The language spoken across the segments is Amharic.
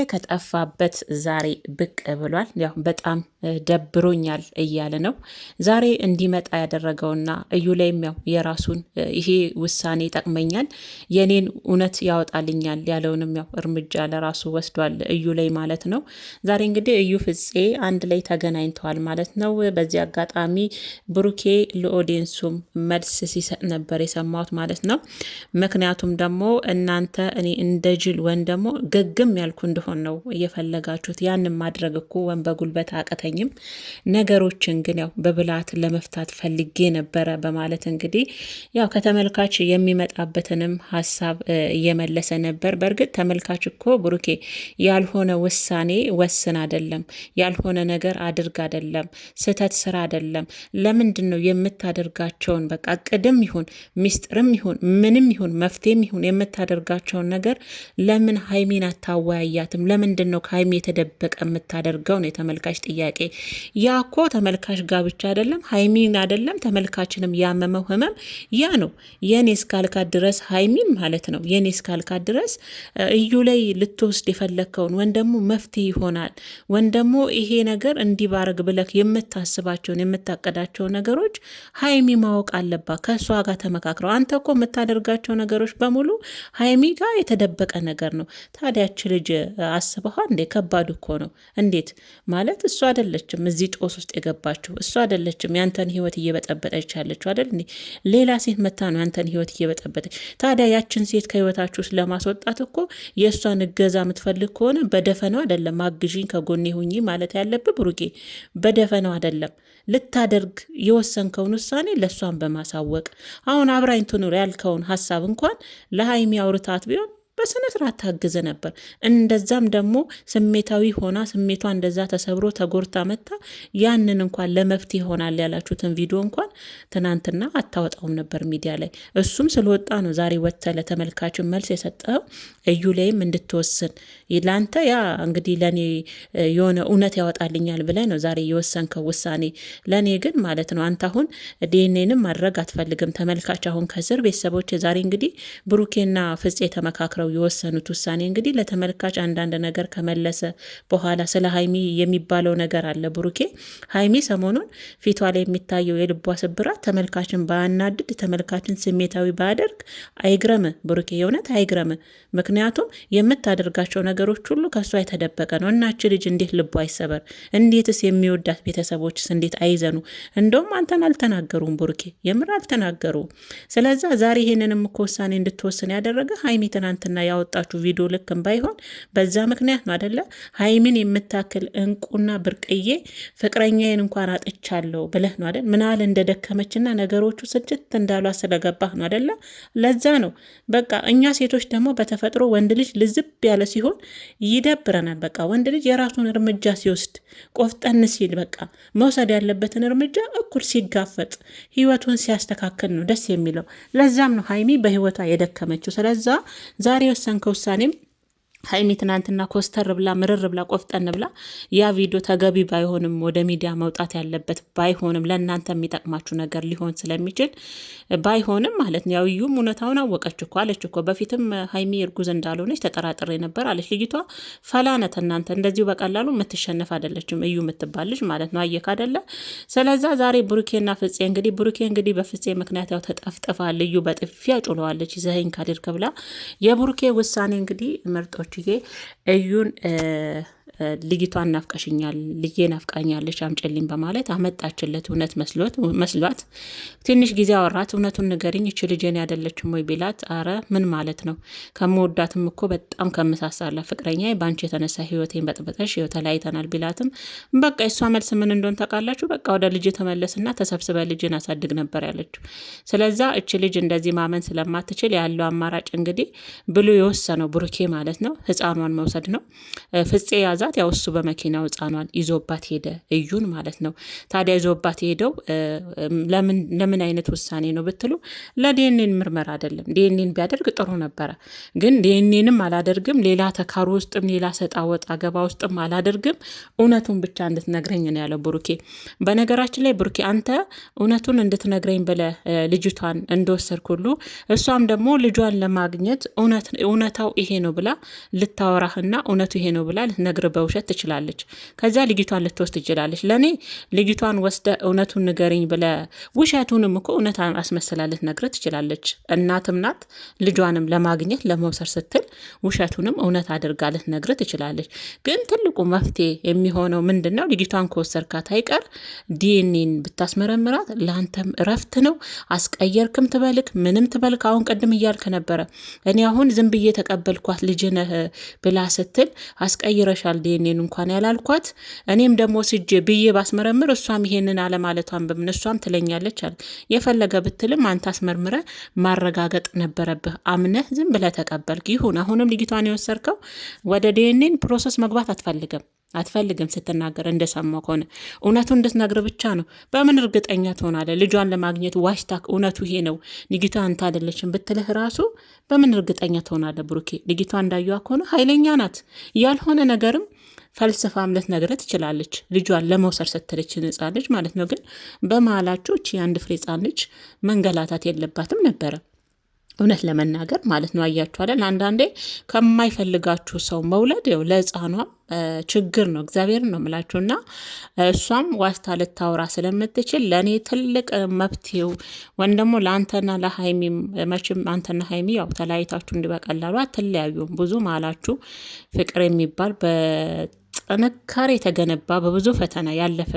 ከጠፋበት ዛሬ ብቅ ብሏል። ያው በጣም ደብሮኛል እያለ ነው። ዛሬ እንዲመጣ ያደረገውና እዩ ላይም ያው የራሱን ይሄ ውሳኔ ይጠቅመኛል፣ የኔን እውነት ያወጣልኛል ያለውንም ያው እርምጃ ለራሱ ወስዷል እዩ ላይ ማለት ነው። ዛሬ እንግዲህ እዩ ፍፄ አንድ ላይ ተገናኝተዋል ማለት ነው። በዚህ አጋጣሚ ብሩኬ ለኦዲየንሱም መልስ ሲሰጥ ነበር የሰማሁት ማለት ነው። ምክንያቱም ደግሞ እናንተ እኔ እንደ ጅል ወይም ደግሞ ገግም ያልኩ እንደሆን ነው እየፈለጋችሁት። ያንን ማድረግ እኮ ወን በጉልበት አቀተኝም፣ ነገሮችን ግን ያው በብልሃት ለመፍታት ፈልጌ ነበረ በማለት እንግዲህ ያው ከተመልካች የሚመጣበትንም ሀሳብ እየመለሰ ነበር። በእርግጥ ተመልካች እኮ ብሩኬ ያልሆነ ውሳኔ ወስን አይደለም፣ ያልሆነ ነገር አድርግ አይደለም፣ ስህተት ስራ አይደለም። ለምንድን ነው የምታደርጋቸውን በቃ ቅድም ይሁን ሚስጥርም ይሁን ምንም ይሁን መፍትሄም ይሁን የምታደርጋቸውን ነገር ለምን ሀይሚን አታወያያትም? ለምንድን ነው ከሀይሚ የተደበቀ የምታደርገው ነው የተመልካች ጥያቄ። ያ እኮ ተመልካች ጋር ብቻ አይደለም ሀይሚን አይደለም ተመልካችንም ያመመው ህመም ያ ነው። የኔ እስካልካት ድረስ ሀይሚን ማለት ነው የኔ እስካልካት ድረስ እዩ ላይ ልትወስድ የፈለግከውን ወን ደግሞ መፍትሄ ይሆናል ወን ደግሞ ይሄ ነገር እንዲባረግ ብለክ የምታስባቸውን የምታቀዳቸው ነገሮች ሀይሚ ማወቅ አለባት። ከእሷ ጋር ተመካክረው አንተ እኮ የምታደርጋቸው ነገሮች በሙሉ ሀይሚ ጋር የተደበቀ ነገር ነው። ታዲያች ልጅ አስበሃል እንዴ? ከባድ እኮ ነው። እንዴት ማለት እሷ አይደለችም እዚህ ጦስ ውስጥ የገባችው፣ እሷ አይደለችም ያንተን ህይወት እየበጠበጠች ያለችው አይደል እንዴ? ሌላ ሴት መታ ነው ያንተን ህይወት እየበጠበጠች። ታዲያ ያችን ሴት ከህይወታችሁ ውስጥ ለማስወጣት እኮ የእሷን እገዛ የምትፈልግ ከሆነ በደፈነው አይደለም አግዥኝ ከጎኔ ሁኚ ማለት ያለብህ ብሩኬ፣ በደፈነው አይደለም ልታደርግ የወሰንከውን ውሳኔ ለእሷን በማሳወቅ አሁን አብራኝ ትኑር ያልከውን ሀሳብ እንኳን ለሀይሚ አውርታት ቢሆን በስነ ስርዓት ታግዘ ነበር። እንደዛም ደግሞ ስሜታዊ ሆና ስሜቷ እንደዛ ተሰብሮ ተጎርታ መታ ያንን እንኳን ለመፍትሄ ይሆናል ያላችሁትን ቪዲዮ እንኳን ትናንትና አታወጣውም ነበር ሚዲያ ላይ። እሱም ስለወጣ ነው ዛሬ ወጥተ ለተመልካችን መልስ የሰጠው እዩ ላይም እንድትወስን ለአንተ ያ እንግዲህ ለእኔ የሆነ እውነት ያወጣልኛል ብለህ ነው ዛሬ የወሰንከው ውሳኔ። ለእኔ ግን ማለት ነው አንተ አሁን ዲኤንኤንም ማድረግ አትፈልግም። ተመልካች አሁን ከስር ቤተሰቦች ዛሬ እንግዲህ ብሩኬና ፍፄ ተመካክረው የወሰኑት ውሳኔ እንግዲህ ለተመልካች አንዳንድ ነገር ከመለሰ በኋላ ስለ ሀይሚ የሚባለው ነገር አለ። ብሩኬ ሀይሚ ሰሞኑን ፊቷ ላይ የሚታየው የልቧ ስብራት ተመልካችን ባያናድድ ተመልካችን ስሜታዊ ባያደርግ አይግረም ብሩኬ፣ የእውነት አይግረም። ምክንያቱም የምታደርጋቸው ነገሮች ሁሉ ከእሷ የተደበቀ ነው። እናች ልጅ እንዴት ልቧ አይሰበር? እንዴትስ የሚወዳት ቤተሰቦችስ እንዴት አይዘኑ? እንደውም አንተን አልተናገሩም ብሩኬ፣ የምር አልተናገሩም። ስለዛ ዛሬ ይሄንንም እኮ ውሳኔ እንድትወስን ያደረገ ሀይሚ ትናንትና ያወጣችሁ ቪዲዮ ልክም ባይሆን በዛ ምክንያት ነው አደለ? ሀይሚን የምታክል እንቁና ብርቅዬ ፍቅረኛዬን እንኳን አጥቻለሁ ብለህ ነው አደል? ምናል እንደደከመችና ነገሮቹ ስልችት እንዳሏ ስለገባህ ነው አደለ? ለዛ ነው በቃ እኛ ሴቶች ደግሞ በተፈጥሮ ወንድ ልጅ ልዝብ ያለ ሲሆን ይደብረናል። በቃ ወንድ ልጅ የራሱን እርምጃ ሲወስድ ቆፍጠን ሲል በቃ መውሰድ ያለበትን እርምጃ እኩል ሲጋፈጥ ህይወቱን ሲያስተካክል ነው ደስ የሚለው። ለዛም ነው ሀይሚ በህይወቷ የደከመችው። ስለዛ ዛሬ የወሰንከው ውሳኔም ሀይሚ ትናንትና ኮስተር ብላ ምርር ብላ ቆፍጠን ብላ ያ ቪዲዮ ተገቢ ባይሆንም ወደ ሚዲያ መውጣት ያለበት ባይሆንም ለእናንተ የሚጠቅማችሁ ነገር ሊሆን ስለሚችል ባይሆንም ማለት ነው። ያው እዩም እውነታውን አወቀች እኮ አለች እኮ በፊትም ሀይሚ እርጉዝ እንዳልሆነች ተጠራጥሬ ነበር አለች ልጅቷ። ፈላነት እናንተ እንደዚሁ በቀላሉ የምትሸነፍ አይደለችም እዩ የምትባል ልጅ ማለት ነው። አየክ አይደለ? ስለዛ ዛሬ ብሩኬና ፍፄ እንግዲህ ብሩኬ እንግዲህ በፍፄ ምክንያት ያው ተጠፍጥፋል። እዩ በጥፊያ ጩለዋለች ዘኸኝ ካድርክ ብላ። የብሩኬ ውሳኔ እንግዲህ ምርጦች እዩን ልጅቷን ናፍቀሽኛል፣ ልጄ ናፍቃኛለች አምጪልኝ በማለት አመጣችለት። እውነት መስሏት ትንሽ ጊዜ አወራት። እውነቱን ንገሪኝ እች ልጄን ያደለችም ወይ ቢላት፣ አረ ምን ማለት ነው ከመወዳትም እኮ በጣም ከምሳሳላ ፍቅረኛ በአንቺ የተነሳ ህይወቴን በጥበጠሽ ተለያይተናል ቢላትም በቃ የሷ መልስ ምን እንደሆን ታውቃላችሁ? በቃ ወደ ልጅ ተመለስና ተሰብስበ ልጅን አሳድግ ነበር ያለችው። ስለዛ እች ልጅ እንደዚህ ማመን ስለማትችል ያለው አማራጭ እንግዲህ ብሎ የወሰነው ብሩኬ ማለት ነው ህፃኗን መውሰድ ነው። ፍፄ ያዛ ሲያጓዛት ያው እሱ በመኪናው ሕፃኗን ይዞባት ሄደ፣ እዩን ማለት ነው። ታዲያ ይዞባት ሄደው ለምን አይነት ውሳኔ ነው ብትሉ ለዲኤንኤን ምርመራ አይደለም። ዲኤንኤን ቢያደርግ ጥሩ ነበረ፣ ግን ዲኤንኤንም አላደርግም፣ ሌላ ተካሩ ውስጥም ሌላ ሰጣ ወጣ ገባ ውስጥም አላደርግም፣ እውነቱን ብቻ እንድትነግረኝ ነው ያለው ብሩኬ። በነገራችን ላይ ብሩኬ አንተ እውነቱን እንድትነግረኝ ብለህ ልጅቷን እንደወሰድክ ሁሉ እሷም ደግሞ ልጇን ለማግኘት እውነታው ይሄ ነው ብላ ልታወራህና እውነቱ ይሄ ነው ብላ ልትነግር በውሸት ትችላለች። ከዛ ልጅቷን ልትወስድ ትችላለች። ለእኔ ልጅቷን ወስደ እውነቱን ንገረኝ ብለ ውሸቱንም እኮ እውነት አስመስላ ልትነግር ትችላለች። እናትም ናት። ልጇንም ለማግኘት ለመውሰድ ስትል ውሸቱንም እውነት አድርጋ ልትነግር ትችላለች። ግን ትልቁ መፍትሄ የሚሆነው ምንድን ነው? ልጅቷን ከወሰድካት አይቀር ዲኤንኤን ብታስመረምራት ለአንተም እረፍት ነው። አስቀየርክም ትበልክ ምንም ትበልክ። አሁን ቅድም እያልክ ነበረ እኔ አሁን ዝም ብዬ ተቀበልኳት ልጅነህ ብላ ስትል አስቀይረሻል ዲኤንኤን እንኳን ያላልኳት እኔም ደግሞ ስጄ ብዬ ባስመረምር እሷም ይሄንን አለማለቷን በምን እሷም ትለኛለች አለ። የፈለገ ብትልም አንተ አስመርምረ ማረጋገጥ ነበረብህ። አምነህ ዝም ብለህ ተቀበልክ። ይሁን አሁንም ልጅቷን የወሰድከው ወደ ዲኤንኤን ፕሮሰስ መግባት አትፈልግም ስትናገር እንደሰማው ከሆነ እውነቱ እንድትነግር ብቻ ነው። በምን እርግጠኛ ትሆናለህ? ልጇን ለማግኘት ዋሽታክ እውነቱ ይሄ ነው ልጅቷ አንተ አይደለችም ብትልህ ራሱ በምን እርግጠኛ ትሆናለህ? ብሩኬ ልጅቷ እንዳየዋ ከሆነ ኃይለኛ ናት። ያልሆነ ነገርም ፈልስፋም ልትነግርህ ትችላለች። ልጇን ለመውሰድ ስትልች ሕፃን ልጅ ማለት ነው። ግን በመሀላችሁ እቺ አንድ ፍሬ ሕፃን ልጅ መንገላታት የለባትም ነበረ እውነት ለመናገር ማለት ነው። አያችኋለን አንዳንዴ ከማይፈልጋችሁ ሰው መውለድ ው ለሕፃኗ ችግር ነው። እግዚአብሔርን ነው የምላችሁና እሷም ዋስታ ልታወራ ስለምትችል ለእኔ ትልቅ መብቴው ወይም ደግሞ ለአንተና ለሀይሚም መቼም አንተና ሀይሚ ያው ተለያይታችሁ እንዲበቀላሉ አትለያዩም። ብዙ ማላችሁ ፍቅር የሚባል ጥንካሬ የተገነባ በብዙ ፈተና ያለፈ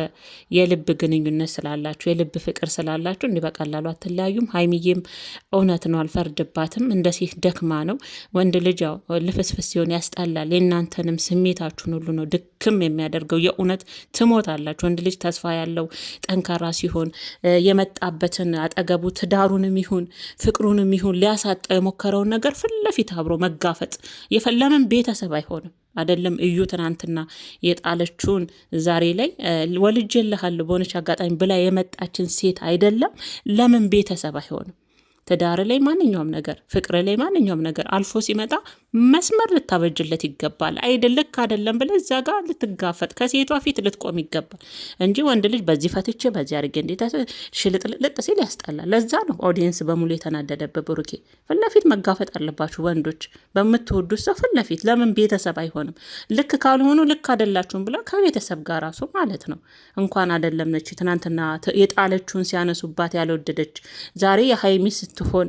የልብ ግንኙነት ስላላችሁ የልብ ፍቅር ስላላችሁ እንዲህ በቀላሉ አትለያዩም። ሀይሚዬም እውነት ነው አልፈርድባትም። እንደ ሴት ደክማ ነው። ወንድ ልጅ ያው ልፍስፍስ ሲሆን ያስጠላል። የእናንተንም ስሜታችሁን ሁሉ ነው ድክም የሚያደርገው። የእውነት ትሞታላችሁ። ወንድ ልጅ ተስፋ ያለው ጠንካራ ሲሆን የመጣበትን አጠገቡ ትዳሩንም ይሁን ፍቅሩንም ይሁን ሊያሳጣ የሞከረውን ነገር ፊት ለፊት አብሮ መጋፈጥ የፈለምን ቤተሰብ አይሆንም። አይደለም እዩ ትናንትና የጣለችውን ዛሬ ላይ ወልጄልሃለሁ በሆነች አጋጣሚ ብላ የመጣችን ሴት አይደለም ለምን ቤተሰብ አይሆንም? ትዳር ላይ ማንኛውም ነገር ፍቅር ላይ ማንኛውም ነገር አልፎ ሲመጣ መስመር ልታበጅለት ይገባል። ልክ አይደለም ብለህ እዛ ጋር ልትጋፈጥ ከሴቷ ፊት ልትቆም ይገባል እንጂ ወንድ ልጅ በዚህ ፈትቼ በዚህ አድርጌ እንዴት ሽልጥልጥ ሲል ያስጠላል። ለዛ ነው ኦዲየንስ በሙሉ የተናደደበት። ብሩኬ ፊት ለፊት መጋፈጥ አለባችሁ ወንዶች፣ በምትወዱት ሰው ፊት ለፊት። ለምን ቤተሰብ አይሆንም? ልክ ካልሆኑ ልክ አይደላችሁም ብለው ከቤተሰብ ጋር ራሱ ማለት ነው። እንኳን አይደለም ነች ትናንትና የጣለችውን ሲያነሱባት ያልወደደች ዛሬ የሀይሚ ስትሆን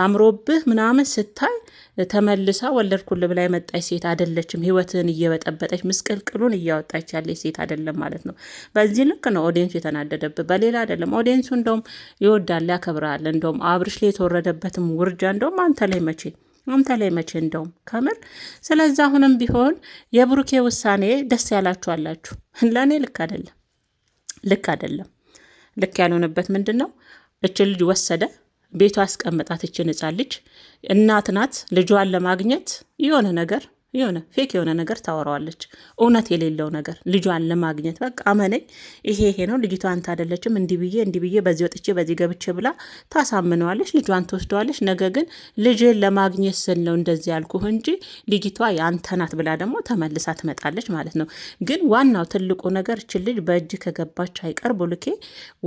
አምሮብህ ምናምን ስታይ ተመልሳ ወለድኩል ብላ የመጣች ሴት አይደለችም። ህይወትን እየበጠበጠች ምስቅልቅሉን እያወጣች ያለች ሴት አይደለም ማለት ነው። በዚህ ልክ ነው ኦዲየንሱ የተናደደብህ፣ በሌላ አይደለም። ኦዲየንሱ እንደውም ይወዳል ያከብራል። እንደውም አብርሽ ላይ የተወረደበትም ውርጃ እንደውም አንተ ላይ መቼ እንደውም ከምር። ስለዚህ አሁንም ቢሆን የብሩኬ ውሳኔ ደስ ያላችሁ አላችሁ። ለእኔ ልክ አይደለም። ልክ ያልሆነበት ምንድን ነው? እችን ልጅ ወሰደ ቤቷ አስቀምጣት። እችን ሕፃን ልጅ እናት ናት። ልጇን ለማግኘት የሆነ ፌክ የሆነ ነገር ታወራዋለች። እውነት የሌለው ነገር ልጇን ለማግኘት በቃ አመነኝ፣ ይሄ ነው ልጅቷ አንተ አይደለችም፣ እንዲህ ብዬ በዚህ ወጥቼ በዚህ ገብቼ ብላ ታሳምነዋለች። ልጇን ትወስደዋለች። ነገ ግን ልጅን ለማግኘት ስል ነው እንደዚህ ያልኩህ እንጂ ልጅቷ የአንተ ናት ብላ ደግሞ ተመልሳ ትመጣለች ማለት ነው። ግን ዋናው ትልቁ ነገር እችን ልጅ በእጅ ከገባች አይቀር ብሩኬ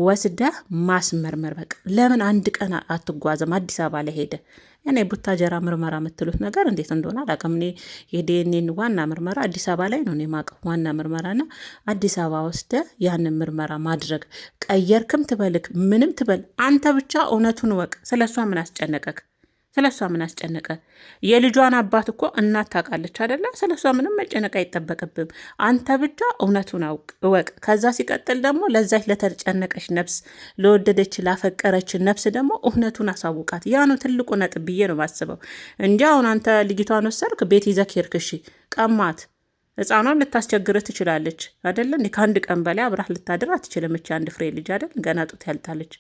ወስደህ ማስመርመር። በቃ ለምን አንድ ቀን አትጓዘም? አዲስ አበባ ላይ ሄደ እኔ ቡታጀራ ምርመራ የምትሉት ነገር እንዴት እንደሆነ አላውቅም። እኔ የዲኤንኤን ዋና ምርመራ አዲስ አበባ ላይ ነው የማውቀው። ዋና ምርመራና አዲስ አበባ ወስደ ያንን ምርመራ ማድረግ ቀየርክም ትበልክ ምንም ትበል አንተ ብቻ እውነቱን ወቅ። ስለሷ ምን አስጨነቀ? የልጇን አባት እኮ እናት ታውቃለች አይደለ? ስለሷ ምንም መጨነቅ አይጠበቅብም። አንተ ብቻ እውነቱን እወቅ። ከዛ ሲቀጥል ደግሞ ለዛች ለተጨነቀች ነፍስ፣ ለወደደች ላፈቀረች ነፍስ ደግሞ እውነቱን አሳውቃት። ያ ነው ትልቁ ነጥብ ብዬ ነው ማስበው እንጂ አሁን አንተ ልጅቷን ወሰድክ፣ ቤት ይዘህ ሄድክ፣ እሺ ቀማት። ሕፃኗን ልታስቸግርህ ትችላለች አይደለ? ከአንድ ቀን በላይ አብራህ ልታድር አትችልም። እቺ አንድ ፍሬ ልጅ አይደል? ገና ጡት ያልታለች።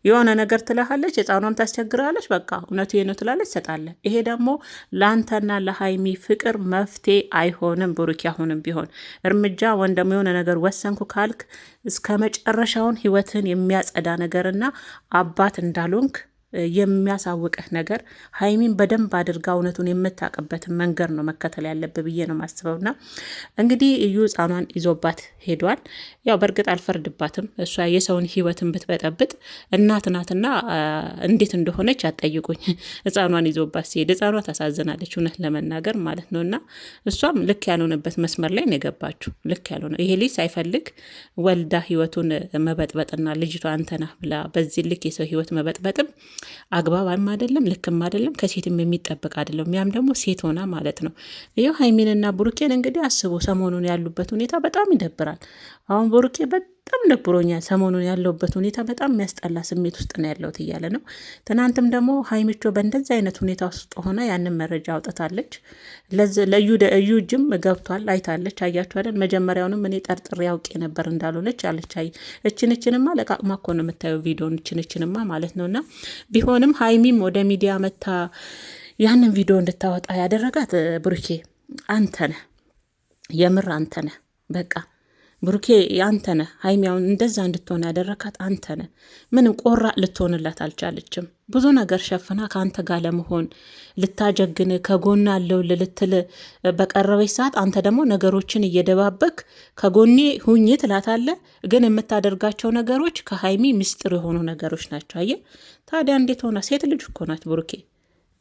የሆነ ነገር ትልሃለች፣ ህፃኗም ታስቸግራለች። በቃ እውነቱ ነው ትላለች፣ ትሰጣለህ። ይሄ ደግሞ ለአንተና ለሀይሚ ፍቅር መፍትሄ አይሆንም ብሩኬ። አሁንም ቢሆን እርምጃ ወይም ደግሞ የሆነ ነገር ወሰንኩ ካልክ እስከ መጨረሻውን ህይወትን የሚያጸዳ ነገርና አባት እንዳልሆንክ የሚያሳውቅህ ነገር ሀይሚን በደንብ አድርጋ እውነቱን የምታውቅበትን መንገድ ነው መከተል ያለብህ ብዬ ነው ማስበውና እንግዲህ እዩ ህፃኗን ይዞባት ሄዷል። ያው በእርግጥ አልፈርድባትም። እሷ የሰውን ህይወትን ብትበጠብጥ እናት ናትና እንዴት እንደሆነች አትጠይቁኝ። ህፃኗን ይዞባት ሲሄድ ህፃኗ ታሳዝናለች፣ እውነት ለመናገር ማለት ነው። እና እሷም ልክ ያልሆነበት መስመር ላይ ነው የገባችው። ልክ ያልሆነ ይሄ ልጅ ሳይፈልግ ወልዳ ህይወቱን መበጥበጥና ልጅቷ አንተና ብላ በዚህ ልክ የሰው ህይወት መበጥበጥም አግባብም አይደለም፣ ልክም አይደለም፣ ከሴትም የሚጠበቅ አይደለም። ያም ደግሞ ሴት ሆና ማለት ነው። ይኸው ሀይሚንና ብሩኬን እንግዲህ አስቡ። ሰሞኑን ያሉበት ሁኔታ በጣም ይደብራል። አሁን ብሩኬ በጣም ደብሮኛል፣ ሰሞኑን ያለውበት ሁኔታ በጣም የሚያስጠላ ስሜት ውስጥ ነው ያለሁት እያለ ነው። ትናንትም ደግሞ ሀይሚቾ በእንደዚህ አይነት ሁኔታ ውስጥ ሆና ያንን መረጃ አውጥታለች። ለእዩ እጅም ገብቷል፣ አይታለች። አያችሁ አይደል? መጀመሪያውንም እኔ ጠርጥሬ ያውቄ ነበር እንዳልሆነች አለች። እችንችንማ ለቃቅማ እኮ ነው የምታየው ቪዲዮን፣ እችንችንማ ማለት ነውና ቢሆንም ሀይሚም ወደ ሚዲያ መታ ያንን ቪዲዮ እንድታወጣ ያደረጋት ብሩኬ አንተ ነህ፣ የምር አንተ ነህ። በቃ ብሩኬ አንተ ነህ። ሀይሚያውን እንደዛ እንድትሆን ያደረካት አንተ ነህ። ምንም ቆራጥ ልትሆንላት አልቻለችም። ብዙ ነገር ሸፍና ከአንተ ጋር ለመሆን ልታጀግን ከጎና አለው ልትል በቀረበች ሰዓት አንተ ደግሞ ነገሮችን እየደባበክ ከጎኔ ሁኝ ትላታለህ። ግን የምታደርጋቸው ነገሮች ከሀይሚ ምስጢር የሆኑ ነገሮች ናቸው። አየህ ታዲያ እንዴት ሆና? ሴት ልጅ እኮ ናት ብሩኬ፣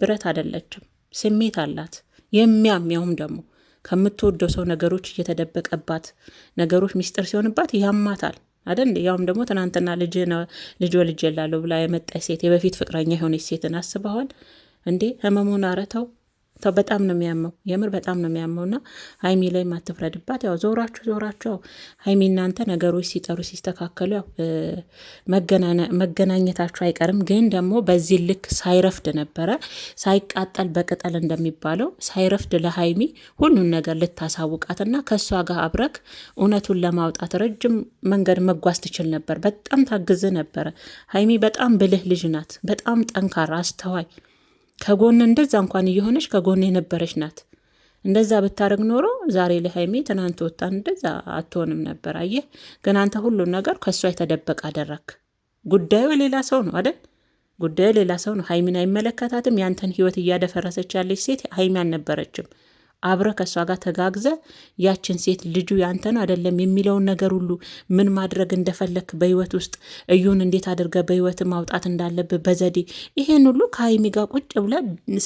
ብረት አይደለችም። ስሜት አላት። የሚያውም ደግሞ ከምትወደው ሰው ነገሮች እየተደበቀባት ነገሮች ሚስጥር ሲሆንባት ያማታል አይደል? ያውም ደግሞ ትናንትና ልጅ ወልጅ የላለሁ ብላ የመጣች ሴት፣ የበፊት ፍቅረኛ የሆነች ሴትን አስበዋል እንዴ? ህመሙን አረተው በጣም ነው የሚያመው፣ የምር በጣም ነው የሚያመውና ሀይሚ ላይ ማትፍረድባት። ያው ዞራችሁ ሀይሚ እናንተ ነገሮች ሲጠሩ ሲስተካከሉ ያው መገናኘታችሁ አይቀርም። ግን ደግሞ በዚህ ልክ ሳይረፍድ ነበረ፣ ሳይቃጠል በቅጠል እንደሚባለው ሳይረፍድ ለሀይሚ ሁሉን ነገር ልታሳውቃትና ከእሷ ጋር አብረክ እውነቱን ለማውጣት ረጅም መንገድ መጓዝ ትችል ነበር። በጣም ታግዝ ነበረ። ሀይሚ በጣም ብልህ ልጅ ናት፣ በጣም ጠንካራ አስተዋይ፣ ከጎን እንደዛ እንኳን እየሆነች ከጎን የነበረች ናት። እንደዛ ብታደርግ ኖሮ ዛሬ ላይ ሀይሚ ትናንት ወጣን እንደዛ አትሆንም ነበር። አየህ ግን አንተ ሁሉን ነገር ከእሷ የተደበቀ አደረክ። ጉዳዩ ሌላ ሰው ነው አይደል? ጉዳዩ ሌላ ሰው ነው። ሀይሚን አይመለከታትም። ያንተን ህይወት እያደፈረሰች ያለች ሴት ሀይሚ አልነበረችም። አብረ ከእሷ ጋር ተጋግዘ ያችን ሴት ልጁ ያንተ ነው አይደለም የሚለውን ነገር ሁሉ ምን ማድረግ እንደፈለክ በህይወት ውስጥ እዩን እንዴት አድርገ በህይወት ማውጣት እንዳለብህ በዘዴ ይሄን ሁሉ ከሀይሚ ጋር ቁጭ ብለ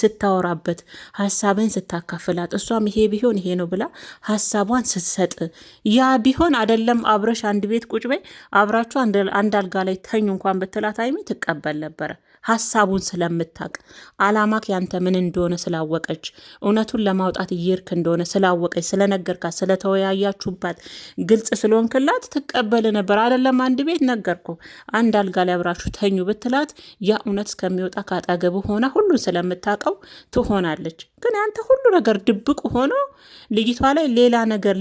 ስታወራበት ሀሳብን ስታካፍላት እሷም ይሄ ቢሆን ይሄ ነው ብላ ሀሳቧን ስትሰጥ ያ ቢሆን አይደለም አብረሽ አንድ ቤት ቁጭ በይ አብራችሁ አንድ አልጋ ላይ ተኙ እንኳን ብትላት ሀይሚ ትቀበል ነበረ። ሀሳቡን ስለምታቅ አላማክ ያንተ ምን እንደሆነ ስላወቀች እውነቱን ለማውጣት እየርክ እንደሆነ ስላወቀች ስለነገርካት ስለተወያያችሁባት ግልጽ ስለሆንክላት ትቀበል ነበር። አይደለም አንድ ቤት ነገርኩ አንድ አልጋ ላይ አብራችሁ ተኙ ብትላት ያ እውነት እስከሚወጣ ካጠገቡ ሆና ሁሉን ስለምታውቀው ትሆናለች። ግን ያንተ ሁሉ ነገር ድብቅ ሆኖ ልጅቷ ላይ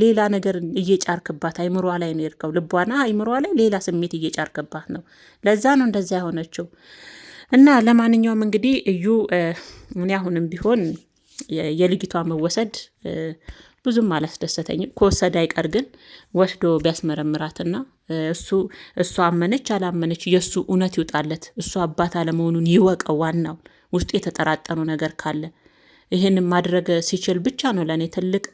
ሌላ ነገር እየጫርክባት አይምሯ ላይ ነው የሄድከው። ልቧና አይምሯ ላይ ሌላ ስሜት እየጫርክባት ነው። ለዛ ነው እንደዛ የሆነችው። እና ለማንኛውም እንግዲህ እዩ እኔ አሁንም ቢሆን የልጅቷ መወሰድ ብዙም አላስደሰተኝም። ከወሰደ አይቀር ግን ወስዶ ቢያስመረምራትና እሱ አመነች አላመነች የእሱ እውነት ይውጣለት፣ እሱ አባት አለመሆኑን ይወቀው። ዋናው ውስጡ የተጠራጠኑ ነገር ካለ ይህን ማድረግ ሲችል ብቻ ነው ለእኔ ትልቅ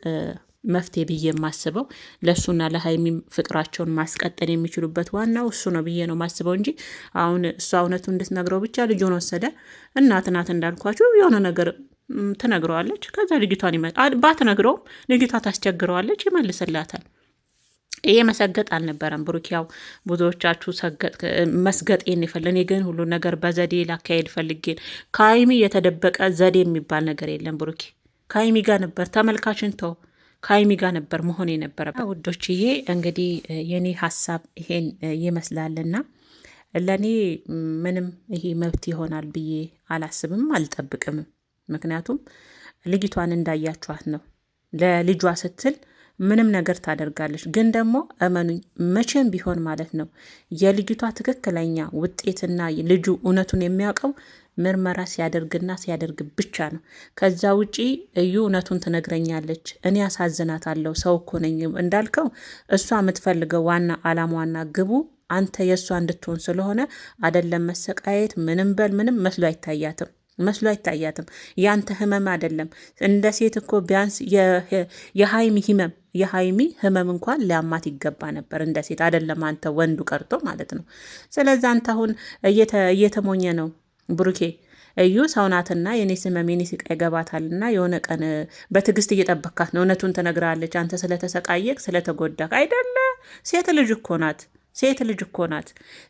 መፍትሄ ብዬ የማስበው። ለእሱና ለሀይሚም ፍቅራቸውን ማስቀጠል የሚችሉበት ዋናው እሱ ነው ብዬ ነው ማስበው እንጂ አሁን እሷ እውነቱ እንድትነግረው ብቻ ልጁን ወሰደ። እናት እንዳልኳችሁ የሆነ ነገር ትነግረዋለች። ከዛ ልጅቷን ባትነግረውም ልጅቷ ታስቸግረዋለች፣ ይመልስላታል። ይሄ መሰገጥ አልነበረም። ብሩክ ያው ብዙዎቻችሁ መስገጤን ይፈል፣ እኔ ግን ሁሉ ነገር በዘዴ ላካሄድ ፈልጌን። ከሀይሚ የተደበቀ ዘዴ የሚባል ነገር የለም። ብሩክ ከሀይሚ ጋር ነበር፣ ተመልካችን ተው ከሀይሚ ጋር ነበር መሆን የነበረበት። ውዶች ይሄ እንግዲህ የኔ ሀሳብ ይሄን ይመስላልና ለእኔ ምንም ይሄ መብት ይሆናል ብዬ አላስብም አልጠብቅምም። ምክንያቱም ልጅቷን እንዳያችኋት ነው። ለልጇ ስትል ምንም ነገር ታደርጋለች። ግን ደግሞ እመኑኝ መቼም ቢሆን ማለት ነው የልጅቷ ትክክለኛ ውጤትና ልጁ እውነቱን የሚያውቀው ምርመራ ሲያደርግና ሲያደርግ ብቻ ነው። ከዛ ውጪ እዩ እውነቱን ትነግረኛለች። እኔ አሳዝናታለሁ። ሰው እኮ ነኝ እንዳልከው እሷ የምትፈልገው ዋና አላማዋና ግቡ አንተ የእሷ እንድትሆን ስለሆነ አይደለም መሰቃየት ምንም በል ምንም መስሎ አይታያትም። ያንተ ህመም አይደለም። እንደ ሴት እኮ ቢያንስ የሀይሚ ህመም እንኳን ሊያማት ይገባ ነበር እንደ ሴት አይደለም አንተ ወንዱ ቀርቶ ማለት ነው። ስለዚህ አንተ አሁን እየተሞኘ ነው ብሩኬ። እዩ ሰውናትና የኔ ስመም የኔ ስቃይ ይገባታልና የሆነ ቀን በትዕግስት እየጠበካት ነው። እውነቱን ትነግራለች። አንተ ስለተሰቃየቅ ስለተጎዳክ አይደለ። ሴት ልጅ እኮ ናት።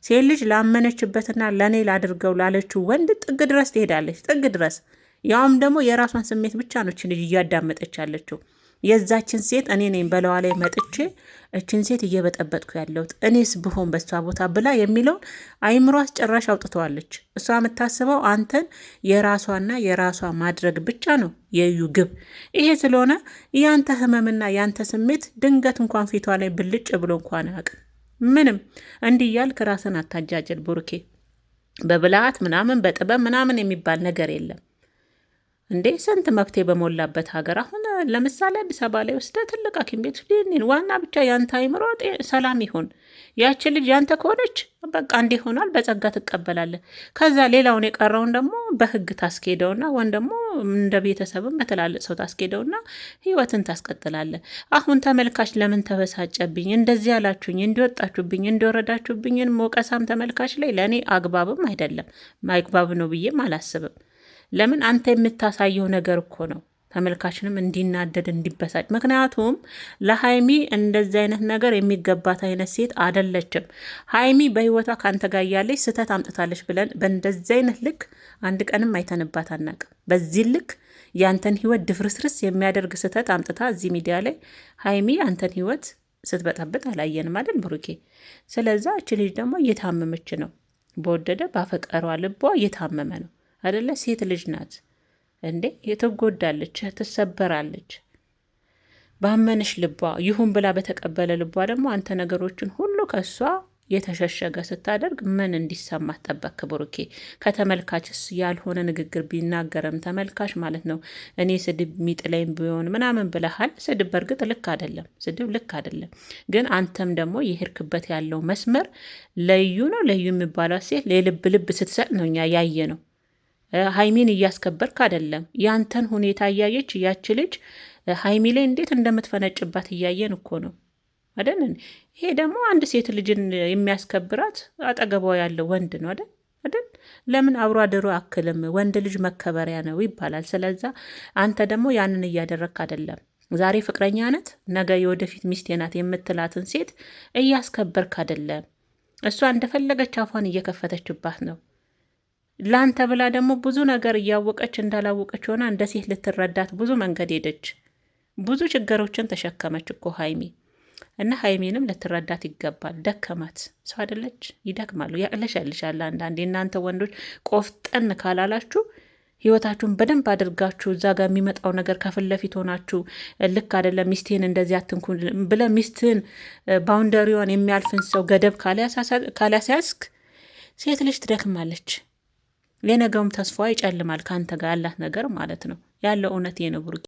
ሴት ልጅ ላመነችበትና ለእኔ ላድርገው ላለችው ወንድ ጥግ ድረስ ትሄዳለች። ጥግ ድረስ ያውም ደግሞ የራሷን ስሜት ብቻ ነው ልጅ እያዳመጠች ያለችው። የዛችን ሴት እኔ ነኝ በለዋ ላይ መጥቼ እችን ሴት እየበጠበጥኩ ያለሁት እኔስ ብሆን በሷ ቦታ ብላ የሚለውን አይምሮ አስጨራሽ አውጥተዋለች። እሷ የምታስበው አንተን የራሷና የራሷ ማድረግ ብቻ ነው የዩ ግብ። ይሄ ስለሆነ ያንተ ህመምና ያንተ ስሜት ድንገት እንኳን ፊቷ ላይ ብልጭ ብሎ እንኳን አያውቅም። ምንም እንዲህ እያልክ ራስን አታጃጅል ብሩኬ። በብልሃት ምናምን በጥበብ ምናምን የሚባል ነገር የለም እንዴ። ስንት መፍትሄ በሞላበት ሀገር አሁን ለምሳሌ አዲስ አበባ ላይ ወስደ ትልቅ ሐኪም ቤት ዋና ብቻ ያንተ አይምሮ ሰላም ይሁን። ያቺ ልጅ ያንተ ከሆነች በቃ እንዲህ ሆኗል፣ በጸጋ ትቀበላለህ። ከዛ ሌላውን የቀረውን ደግሞ በህግ ታስኬደውና ወይም ደግሞ እንደ ቤተሰብም በትላልቅ ሰው ታስኬደውና ህይወትን ታስቀጥላለህ። አሁን ተመልካች ለምን ተበሳጨብኝ፣ እንደዚህ ያላችሁኝ፣ እንዲወጣችሁብኝ፣ እንዲወረዳችሁብኝን ሞቀሳም ተመልካች ላይ ለእኔ አግባብም አይደለም። አግባብ ነው ብዬም አላስብም። ለምን አንተ የምታሳየው ነገር እኮ ነው ተመልካችንም እንዲናደድ እንዲበሳጭ። ምክንያቱም ለሀይሚ እንደዚህ አይነት ነገር የሚገባት አይነት ሴት አደለችም። ሀይሚ በህይወቷ ከአንተ ጋር ያለች ስህተት አምጥታለች ብለን በእንደዚህ አይነት ልክ አንድ ቀንም አይተንባት አናቅም። በዚህ ልክ ያንተን ህይወት ድፍርስርስ የሚያደርግ ስህተት አምጥታ እዚህ ሚዲያ ላይ ሀይሚ አንተን ህይወት ስትበጠብጥ አላየንም አይደል ብሩኬ? ስለዛ እች ልጅ ደግሞ እየታመመች ነው። በወደደ ባፈቀሯ ልቧ እየታመመ ነው አደለ? ሴት ልጅ ናት እንዴ፣ ትጎዳለች፣ ትሰበራለች። ባመነሽ ልቧ ይሁን ብላ በተቀበለ ልቧ ደግሞ አንተ ነገሮችን ሁሉ ከእሷ የተሸሸገ ስታደርግ ምን እንዲሰማት ጠበክ ብሩኬ? ከተመልካችስ ያልሆነ ንግግር ቢናገርም ተመልካች ማለት ነው እኔ ስድብ ሚጥለኝ ቢሆን ምናምን ብለሃል። ስድብ በእርግጥ ልክ አይደለም፣ ስድብ ልክ አይደለም። ግን አንተም ደግሞ የሄድክበት ያለው መስመር ለዩ ነው። ለዩ የሚባለው ሴት የልብ ልብ ስትሰጥ ነው እኛ ያየ ነው። ሀይሚን እያስከበርክ አይደለም። ያንተን ሁኔታ እያየች ያች ልጅ ሀይሚ ላይ እንዴት እንደምትፈነጭባት እያየን እኮ ነው አይደል? ይሄ ደግሞ አንድ ሴት ልጅን የሚያስከብራት አጠገቧ ያለው ወንድ ነው አይደል? ለምን አብሮ አደሩ አክልም? ወንድ ልጅ መከበሪያ ነው ይባላል። ስለዛ አንተ ደግሞ ያንን እያደረግክ አይደለም። ዛሬ ፍቅረኛ ናት፣ ነገ የወደፊት ሚስቴ ናት የምትላትን ሴት እያስከበርክ አይደለም። እሷ እንደፈለገች አፏን እየከፈተችባት ነው። ላንተ ብላ ደግሞ ብዙ ነገር እያወቀች እንዳላወቀች ሆና እንደ ሴት ልትረዳት ብዙ መንገድ ሄደች። ብዙ ችግሮችን ተሸከመች እኮ ሀይሚ እና ሀይሚንም ልትረዳት ይገባል። ደከማት። ሰው አይደለች? ይደክማሉ፣ ያቅለሸልሻል። አንዳንዴ እናንተ ወንዶች ቆፍጠን ካላላችሁ ህይወታችሁን በደንብ አድርጋችሁ እዛ ጋር የሚመጣው ነገር ከፊት ለፊት ሆናችሁ ልክ አይደለም ሚስትህን እንደዚህ አትንኩ ብለህ ሚስትህን ባውንደሪዋን የሚያልፍን ሰው ገደብ ካላስያዝክ ሴት ልጅ ትደክማለች። የነገውም ተስፋ ይጨልማል። ከአንተ ጋር ያላት ነገር ማለት ነው። ያለው እውነት ነው ብሩኬ።